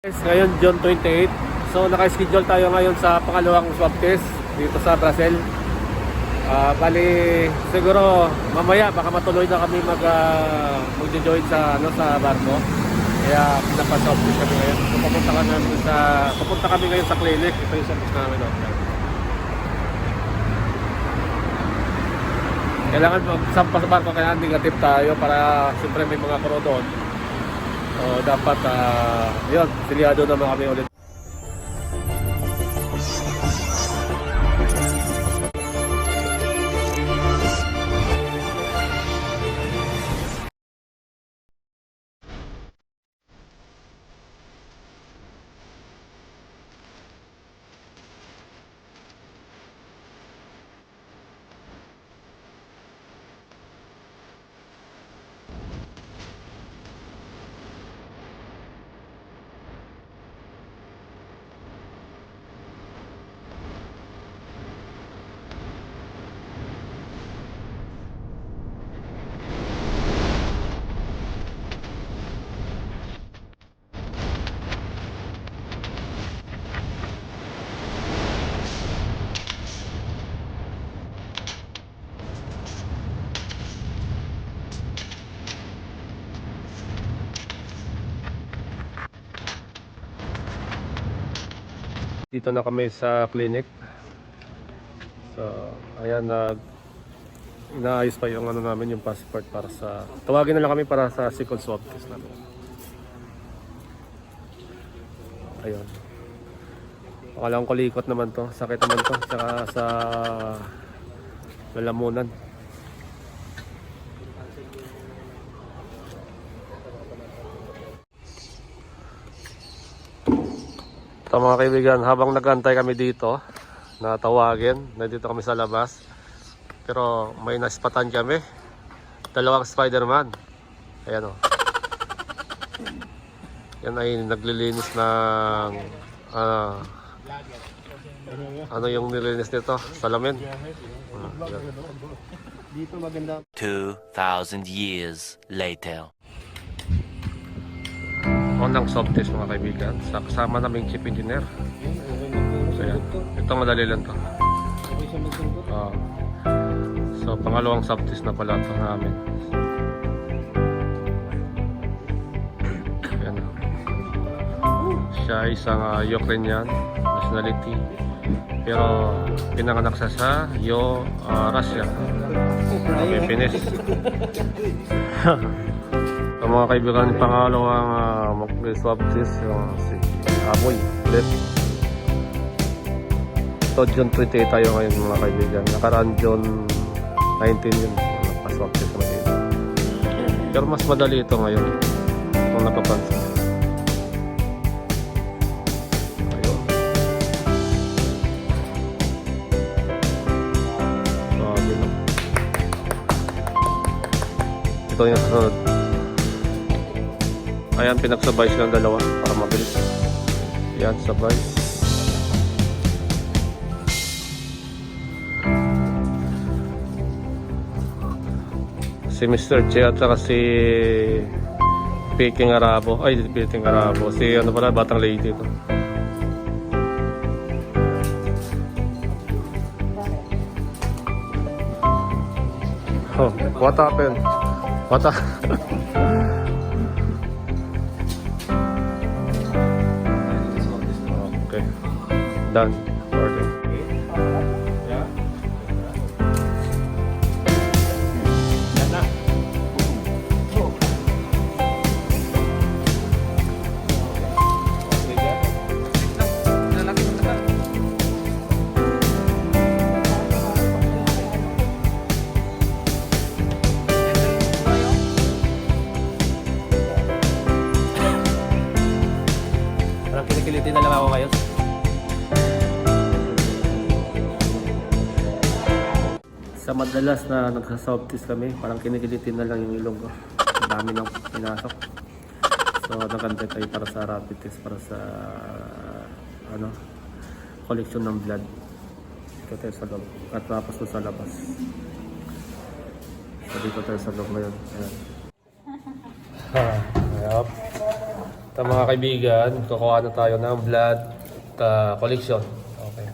Guys, ngayon June 28. So naka-schedule tayo ngayon sa pangalawang swab test dito sa Brazil. Bali siguro mamaya baka matuloy na kami mag-join sa sa barko. Kaya pinapa-swab test kami ngayon. So, pupunta kami ngayon sa clinic. Ito yung service namin. Kailangan sa barko kaya negative tayo para siyempre may mga crew doon. So dapat yun, siliado naman kami ulit. Dito na kami sa clinic. So, ayan, inaayos pa yung namin, yung passport para sa... Tawagin na lang kami para sa second swab test namin. Ayun. Pangalawang kulikot naman to. Sakit naman to. Saka sa lalamunan. Ito mga kaibigan, habang nagantay kami dito na tawagin, nandito kami sa labas, pero may naspatan kami, dalawang Spider-Man. Ayan o, yan ay naglilinis ng ano yung nilinis nito, salamin. Dito maganda. 2,000 years later. Unang swab test mga kaibigan, kasama naming chief engineer. So yan, ito madali lang to. So pangalawang swab test na pala ito namin. Yan. Siya ay isang Ukrainian nationality, pero pinanganak siya sa Russia. Okay, finish. Ang mga kaibigan, pangalawang mag-swab test yung si Amoy ulit. So June 28 tayo ngayon mga kaibigan. Nakaraan June 19 yun, nagpa-swab test naman dito. Pero mas madali ito ngayon kung napapansin. Ayun. Grabe na. Ito yung sunod. Ayan, pinagsabay silang dalawa para mabilis. Ayan, sabay. Si Mr. Che at saka si Peking Arabo. Ay, Peking Arabo. Si ano pala, batang lady ito. Oh, what happened? What happened? Done. Order. Parang kinikilitin na lang ako ngayon. Sa madalas na nagsa-swab test kami, parang kinikilitin na lang yung ilong ko. Ang dami nang pinasok. So nagantay tayo para sa rapid test, para sa collection ng blood. Dito tayo sa loob at tapos sa labas. So dito tayo sa loob ngayon. Ayan. Yup. Ito mga kaibigan, kukuha na tayo ng blood collection. Okay.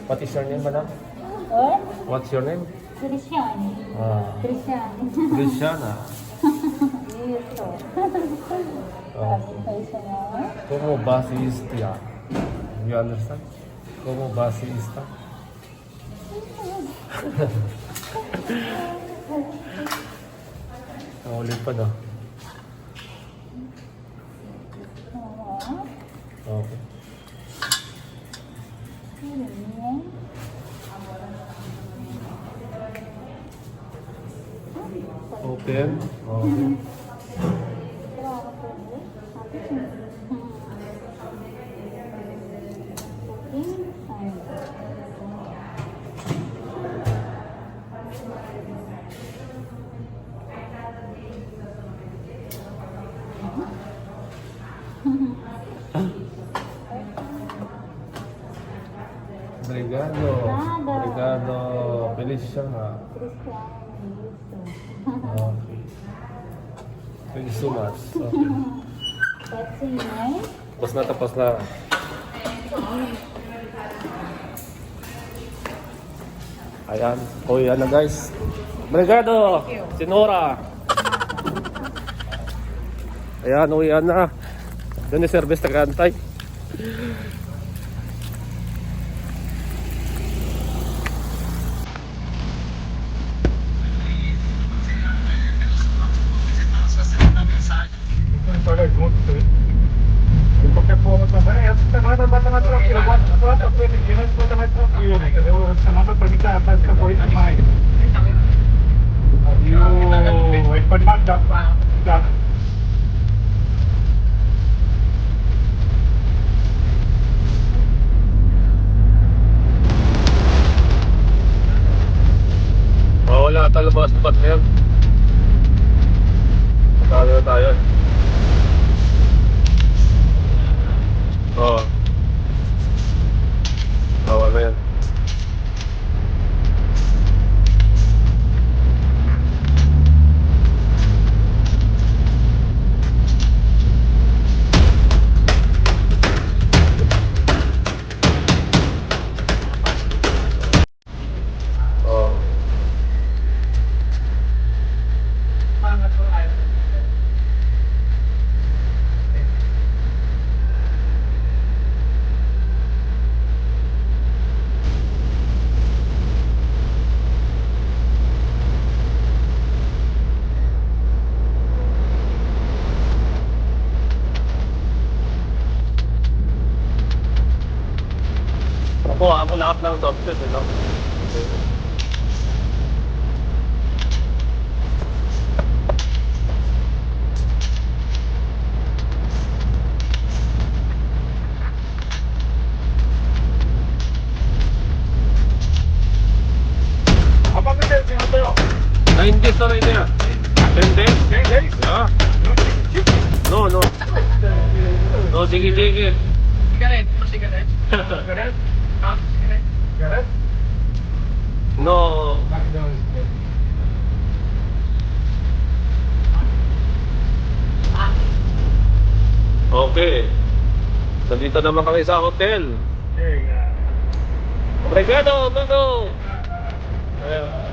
What is your name, madam? What? What's your name? Christian. Christian. Christiana. Yes, so. Como basista. You understand? Como basista. Ang ulit pa no? Okay. Open. Okay. Obrigado. Obrigado. Feliciana. Okay. Thank you so much. Okay. That's nice. Tapos na, tapos na. Ayan. O yan na guys. Obrigado. Sinora. Ayan, uwi na. Doon yung service tagantay. Wala talabas pa ngayon. Tayo tayo. Oo. Bawal na yan. Oo. Ako lahat ng software, no? Abang ka din, tayo. 9 days na rin yan. 10 days? 10 days? Yeah. No, no. No, sige, sige. Sigaret. Sigaret? Sigaret? Ha? Sigaret? Sigaret? No. Bakit daw sigaret? Okay. Nandito naman kami sa hotel. Eh, Obrigado, Mundo! Ayan.